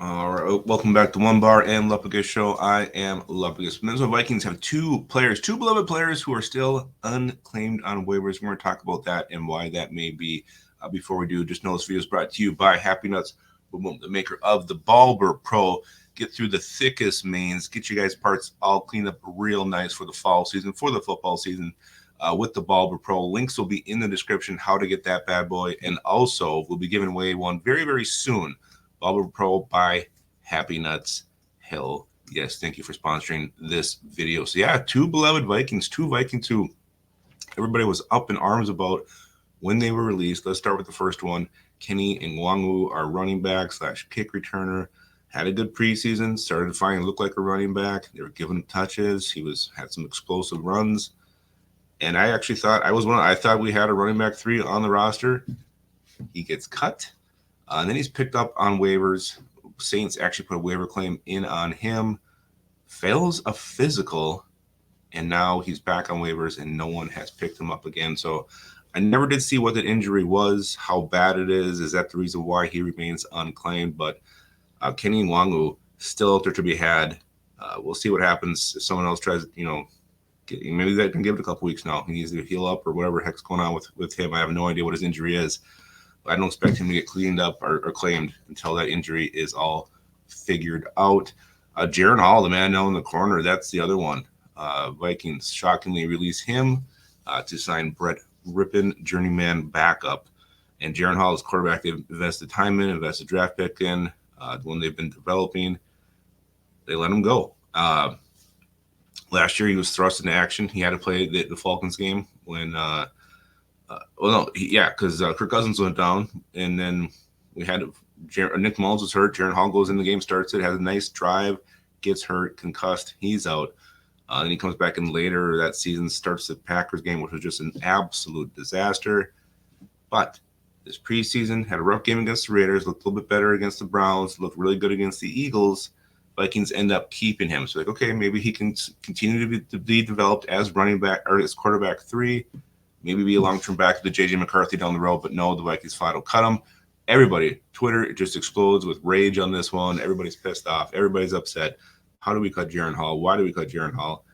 All right, welcome back to Onebar and Lupagus Show. I am Lupagus. Minnesota Vikings have two beloved players who are still unclaimed on waivers. We're going to talk about that and why that may be. Before we do, just know this video is brought to you by Happy Nuts, the maker of the Ballber Pro. Get through the thickest mains, get you guys parts all cleaned up real nice for the fall season, for the football season. With the Ballber Pro, links will be in the description how to get that bad boy, and also we'll be giving away one very, very soon. Ballber Pro by Happy Nuts. Hell yes, thank you for sponsoring this video. So yeah, two beloved Vikings, two Vikings who everybody was up in arms about when they were released. Let's start with the first one. Kenny Nwangwu, our running back slash kick returner, had a good preseason. Started to finally look like a running back. They were giving him touches. He had some explosive runs, and I actually thought I thought we had a running back 3 on the roster. He gets cut. And then he's picked up on waivers. Saints actually put a waiver claim in on him. Fails a physical, and now he's back on waivers, and no one has picked him up again. So I never did see what the injury was, how bad it is. Is that the reason why he remains unclaimed? But Kenny Nwangwu still out there to be had. We'll see what happens if someone else tries, maybe they can give it a couple weeks now. He needs to heal up or whatever the heck's going on with him. I have no idea what his injury is. I don't expect him to get cleaned up or claimed until that injury is all figured out. Jaren Hall, the man now in the corner, that's the other one. Vikings shockingly release him to sign Brett Rippon, journeyman backup. And Jaren Hall is quarterback they've invested time in, invested draft pick in, the one they've been developing. They let him go. Last year he was thrust into action. He had to play the Falcons game when because Kirk Cousins went down, and then we had Nick Mullins was hurt. Jaren Hall goes in the game, starts it, has a nice drive, gets hurt, concussed, he's out. Then he comes back in later that season, starts the Packers game, which was just an absolute disaster. But this preseason had a rough game against the Raiders, looked a little bit better against the Browns, looked really good against the Eagles. Vikings end up keeping him. So okay, maybe he can continue to be developed as running back or as quarterback 3. Maybe be a long-term back to the J.J. McCarthy down the road, but no, the Vikings flat will cut him. Everybody, Twitter, it just explodes with rage on this one. Everybody's pissed off. Everybody's upset. How do we cut Jaren Hall? Why do we cut Jaren Hall?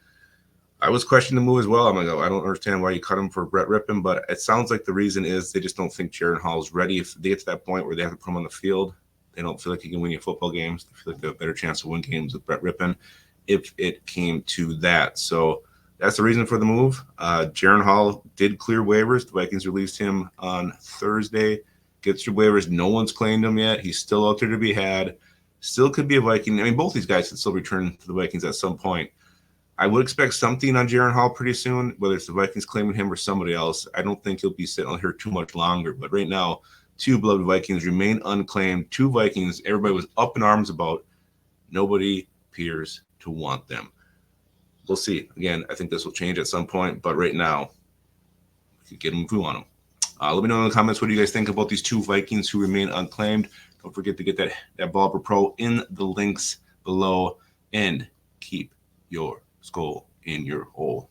I was questioning the move as well. I'm like, I don't understand why you cut him for Brett Rippon, but it sounds like the reason is they just don't think Jaren Hall is ready. If they get to that point where they have to put him on the field, they don't feel like he can win you football games. They feel like they have a better chance to win games with Brett Rippon if it came to that. So that's the reason for the move. Jaren Hall did clear waivers. The Vikings released him on Thursday. Gets through waivers. No one's claimed him yet. He's still out there to be had. Still could be a Viking. I mean, both these guys could still return to the Vikings at some point. I would expect something on Jaren Hall pretty soon, whether it's the Vikings claiming him or somebody else. I don't think he'll be sitting on here too much longer. But right now, two beloved Vikings remain unclaimed. Two Vikings everybody was up in arms about. Nobody appears to want them. We'll see. Again, I think this will change at some point, but right now, we could get them if we want them. Let me know in the comments what do you guys think about these two Vikings who remain unclaimed. Don't forget to get that Ballber Pro in the links below, and keep your skull in your hole.